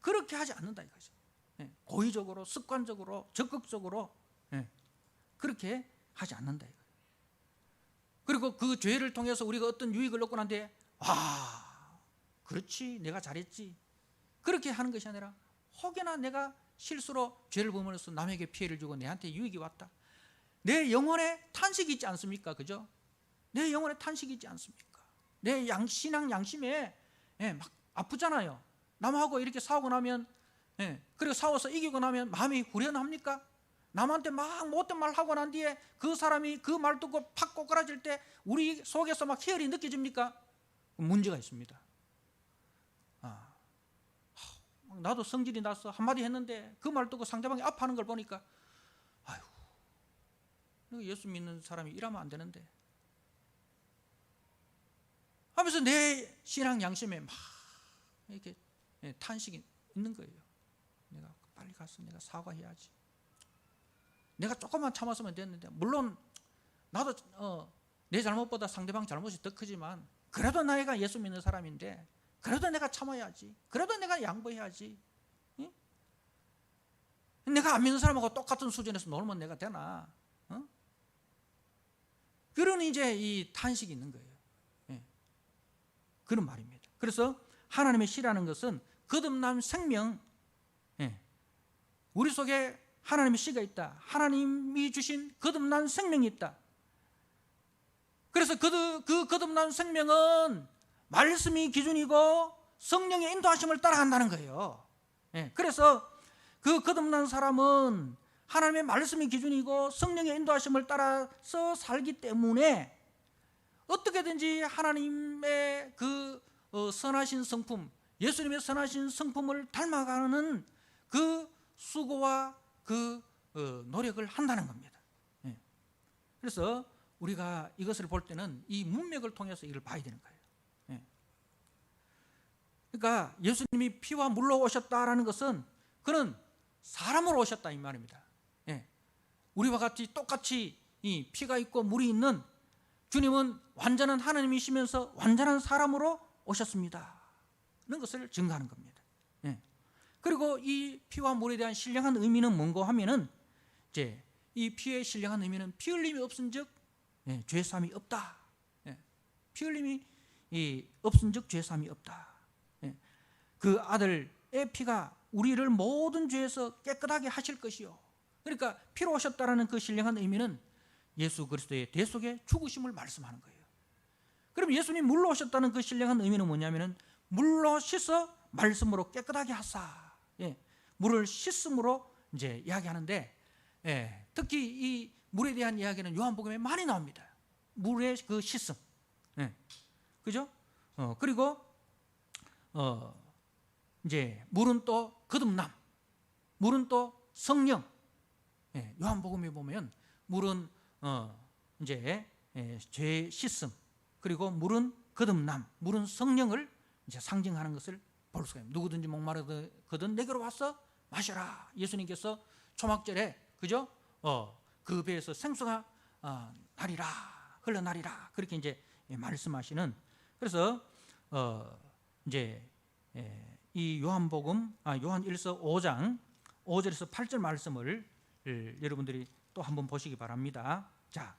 그렇게 하지 않는다 이거죠. 고의적으로 습관적으로 적극적으로 그렇게 하지 않는다 이거예요. 그리고 그 죄를 통해서 우리가 어떤 유익을 얻고 난 뒤에 그렇지, 내가 잘했지, 그렇게 하는 것이 아니라 혹여나 내가 실수로 죄를 범하면서 남에게 피해를 주고 내한테 유익이 왔다, 내 영혼에 탄식이 있지 않습니까? 그죠? 내 영혼에 탄식이 있지 않습니까? 내 신앙 양심에 막 아프잖아요. 남하고 이렇게 싸우고 나면, 그리고 싸워서 이기고 나면 마음이 후련합니까? 남한테 막 못된 말 하고 난 뒤에 그 사람이 그 말 듣고 팍 꼬꾸라질 때 우리 속에서 막 희열이 느껴집니까? 문제가 있습니다. 나도 성질이 나서 한마디 했는데 그 말 듣고 상대방이 아파하는 걸 보니까 예수 믿는 사람이 이러면 안 되는데 하면서 내 신앙 양심에 막 이렇게 탄식이 있는 거예요. 내가 빨리 가서 내가 사과해야지. 내가 조금만 참았으면 됐는데, 물론 나도 내 잘못보다 상대방 잘못이 더 크지만 그래도 내가 예수 믿는 사람인데 그래도 내가 참아야지. 그래도 내가 양보해야지. 응? 내가 안 믿는 사람하고 똑같은 수준에서 놀면 내가 되나? 그런 이제 이 탄식이 있는 거예요. 그런 말입니다. 그래서 하나님의 씨라는 것은 거듭난 생명, 우리 속에 하나님의 씨가 있다. 하나님이 주신 거듭난 생명이 있다. 그래서 그 거듭난 생명은 말씀이 기준이고 성령의 인도하심을 따라간다는 거예요. 그래서 그 거듭난 사람은 하나님의 말씀이 기준이고 성령의 인도하심을 따라서 살기 때문에 어떻게든지 하나님의 그 선하신 성품, 예수님의 선하신 성품을 닮아가는 그 수고와 그 노력을 한다는 겁니다. 그래서 우리가 이것을 볼 때는 이 문맥을 통해서 이걸 봐야 되는 거예요. 그러니까 예수님이 피와 물로 오셨다라는 것은 그는 사람으로 오셨다 이 말입니다. 예. 우리와 같이 똑같이 이 피가 있고 물이 있는 주님은 완전한 하나님이시면서 완전한 사람으로 오셨습니다. 는 것을 증거하는 겁니다. 예. 그리고 이 피와 물에 대한 신령한 의미는 뭔고 하면은 이제 이 피의 신령한 의미는 피 흘림이 없은즉 죄 사함이 없다. 예. 피 흘림이 없은즉 죄 사함이 없다. 예. 그 아들의 피가 우리를 모든 죄에서 깨끗하게 하실 것이요. 그러니까 피로 오셨다라는 그 신령한 의미는 예수 그리스도의 대속의 죽으심을 말씀하는 거예요. 그럼 예수님 물로 오셨다는 그 신령한 의미는 뭐냐면은 물로 씻어 말씀으로 깨끗하게 하사. 예. 물을 씻음으로 이제 이야기하는데, 예. 특히 이 물에 대한 이야기는 요한복음에 많이 나옵니다. 물의 그 씻음. 예. 그죠? 그리고 이제 물은 또 거듭남, 물은 또 성령. 예. 요한복음에 보면 물은 이제 죄 씻음, 그리고 물은 거듭남, 물은 성령을 이제 상징하는 것을 볼 수가 있습니다. 누구든지 목마르거든 내게로 와서 마셔라. 예수님께서 초막절에 그죠? 그 배에서 생수가 나리라, 흘러나리라 그렇게 이제 말씀하시는. 그래서 이제 이 요한복음 요한 1서 5장 5절에서 8절 말씀을 여러분들이 또 한번 보시기 바랍니다. 자,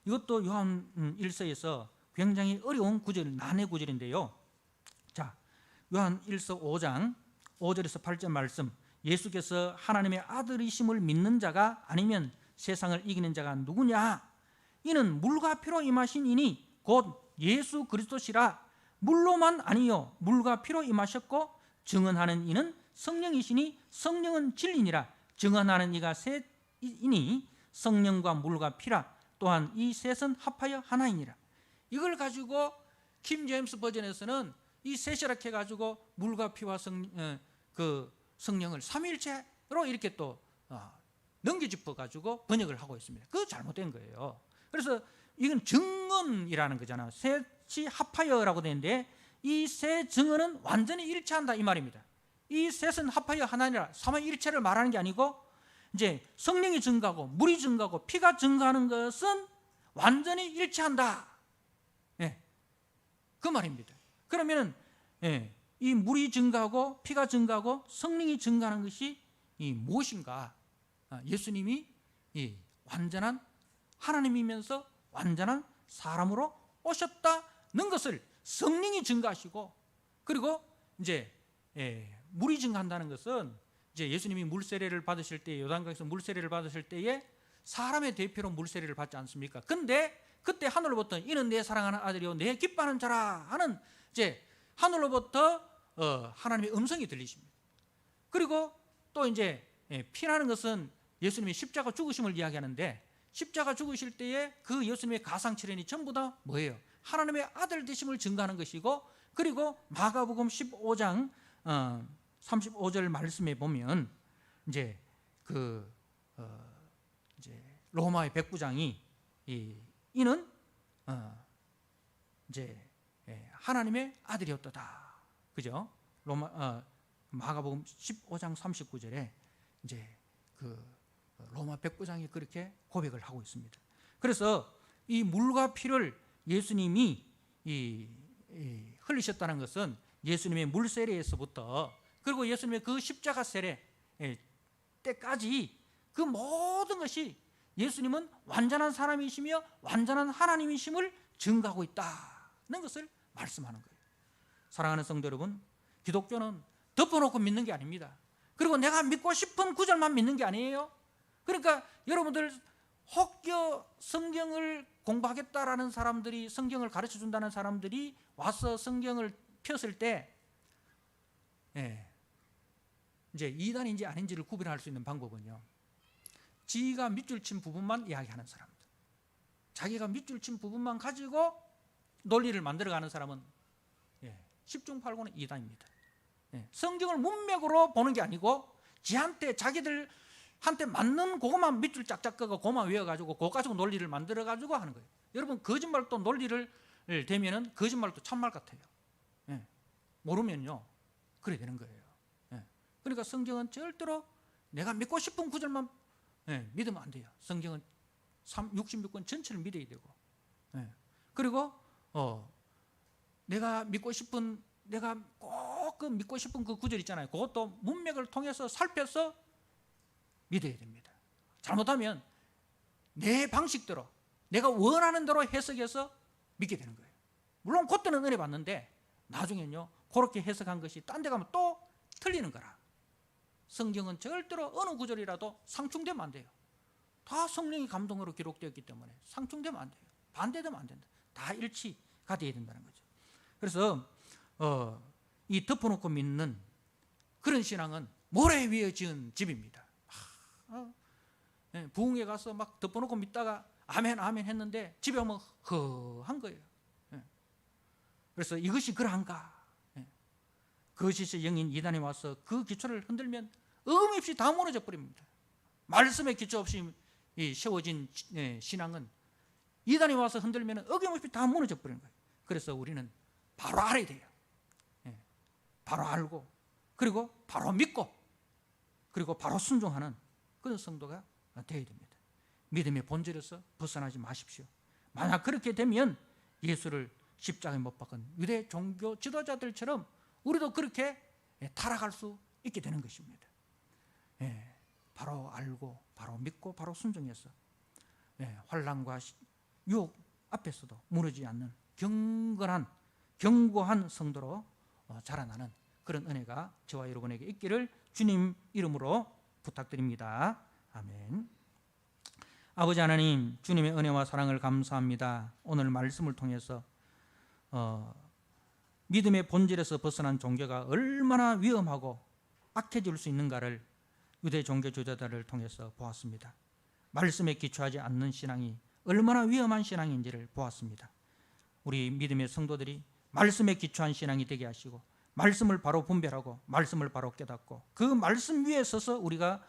이것도 요한 1서에서 굉장히 어려운 구절, 난해 구절인데요. 자, 요한 1서 5장 5절에서 8절 말씀. 예수께서 하나님의 아들이심을 믿는 자가 아니면 세상을 이기는 자가 누구냐? 이는 물과 피로 임하신 이니 곧 예수 그리스도시라. 물로만 아니요 물과 피로 임하셨고 증언하는 이는 성령이시니 성령은 진리니라. 증언하는 이가 셋이니 성령과 물과 피라. 또한 이 셋은 합하여 하나이니라. 이걸 가지고 킹 제임스 버전에서는 이 셋이라 해가지고 물과 피와 성령을 삼위일체로 이렇게 또 넘겨짚어 가지고 번역을 하고 있습니다. 그거 잘못된 거예요. 그래서 이건 증언이라는 거잖아. 셋이 합하여라고 되는데 이 세 증언은 완전히 일치한다 이 말입니다. 이 셋은 합하여 하나니라. 삼위일체를 말하는 게 아니고 이제 성령이 증가하고 물이 증가하고 피가 증가하는 것은 완전히 일치한다. 예, 그 말입니다. 그러면은 이 물이 증가하고 피가 증가하고 성령이 증가하는 것이 이 무엇인가? 예수님이 이 완전한 하나님이면서 완전한 사람으로 오셨다는 것을 성령이 증가하시고, 그리고 이제 물이 증가한다는 것은 이제 예수님이 물세례를 받으실 때, 요단강에서 물세례를 받으실 때에 사람의 대표로 물세례를 받지 않습니까? 근데 그때 하늘로부터 이는 내 사랑하는 아들이요 내 기뻐하는 자라 하는 이제 하늘로부터 하나님의 음성이 들리십니다. 그리고 또 이제 피라는 것은 예수님이 십자가 죽으심을 이야기하는데, 십자가 죽으실 때에 그 예수님의 가상칠연이 전부 다 뭐예요? 하나님의 아들 되심을 증거하는 것이고, 그리고 마가복음 15장 35절 말씀에 보면 이제 이제 로마의 백부장이 이는 이제 하나님의 아들이었다. 그죠? 마가복음 15장 39절에 이제 로마 백부장이 그렇게 고백을 하고 있습니다. 그래서 이 물과 피를 예수님이 흘리셨다는 것은 예수님의 물세례에서부터, 그리고 예수님의 그 십자가 세례 때까지 그 모든 것이 예수님은 완전한 사람이시며 완전한 하나님이심을 증거하고 있다는 것을 말씀하는 거예요. 사랑하는 성도 여러분, 기독교는 덮어놓고 믿는 게 아닙니다. 그리고 내가 믿고 싶은 구절만 믿는 게 아니에요. 그러니까 여러분들 혹여 성경을 공부하겠다라는 사람들이, 성경을 가르쳐준다는 사람들이 와서 성경을 폈을 때 이제 이단인지 아닌지를 구별할 수 있는 방법은요, 지가 밑줄 친 부분만 이야기하는 사람들, 자기가 밑줄 친 부분만 가지고 논리를 만들어가는 사람은 10중 8구는 이단입니다. 성경을 문맥으로 보는 게 아니고 자기들한테 맞는 그것만 밑줄 짝짝 끄고 그것만 외워가지고 그거 가지고 논리를 만들어가지고 하는 거예요. 여러분, 거짓말도 논리를 대면은 거짓말도 참말 같아요. 모르면요 그래야 되는 거예요. 그러니까 성경은 절대로 내가 믿고 싶은 구절만 믿으면 안 돼요. 성경은 66권 전체를 믿어야 되고, 그리고 내가 믿고 싶은, 내가 꼭 그 믿고 싶은 그 구절 있잖아요. 그것도 문맥을 통해서 살펴서 믿어야 됩니다. 잘못하면 내 방식대로, 내가 원하는 대로 해석해서 믿게 되는 거예요. 물론 그때는 은혜 받는데 나중에는요, 그렇게 해석한 것이 딴 데 가면 또 틀리는 거라. 성경은 절대로 어느 구절이라도 상충되면 안 돼요. 다 성령의 감동으로 기록되었기 때문에 상충되면 안 돼요. 반대되면 안 된다. 다 일치가 되어야 된다는 거죠. 그래서 이 덮어놓고 믿는 그런 신앙은 모래 위에 지은 집입니다. 부흥회 가서 막 덮어놓고 믿다가 아멘 아멘 했는데 집에 오면 허한 거예요. 그래서 이것이 그러한가? 거짓의 영인 이단이 와서 그 기초를 흔들면 의미 없이 다 무너져 버립니다. 말씀에 기초 없이 세워진 신앙은 이단이 와서 흔들면 어김없이 다 무너져 버리는 거예요. 그래서 우리는 바로 알아야 돼요. 바로 알고, 그리고 바로 믿고, 그리고 바로 순종하는 그런 성도가 되어야 됩니다. 믿음의 본질에서 벗어나지 마십시오. 만약 그렇게 되면 예수를 십자가에 못 박은 유대 종교 지도자들처럼 우리도 그렇게 타락할 수 있게 되는 것입니다. 바로 알고, 바로 믿고, 바로 순종해서 환난과 유혹 앞에서도 무너지지 않는 견고한 성도로 자라나는 그런 은혜가 저와 여러분에게 있기를 주님 이름으로 부탁드립니다. 아멘. 아버지 하나님, 주님의 은혜와 사랑을 감사합니다. 오늘 말씀을 통해서 믿음의 본질에서 벗어난 종교가 얼마나 위험하고 악해질 수 있는가를 유대 종교 지도자들을 통해서 보았습니다. 말씀에 기초하지 않는 신앙이 얼마나 위험한 신앙인지를 보았습니다. 우리 믿음의 성도들이 말씀에 기초한 신앙이 되게 하시고, 말씀을 바로 분별하고 말씀을 바로 깨닫고 그 말씀 위에 서서 우리가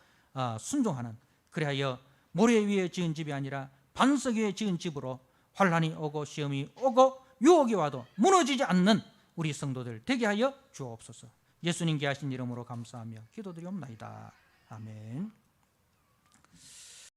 순종하는, 그리하여 모래 위에 지은 집이 아니라 반석 위에 지은 집으로 환난이 오고 시험이 오고 유혹이 와도 무너지지 않는 우리 성도들 되게 하여 주옵소서. 예수님께 하신 이름으로 감사하며 기도드리옵나이다. 아멘.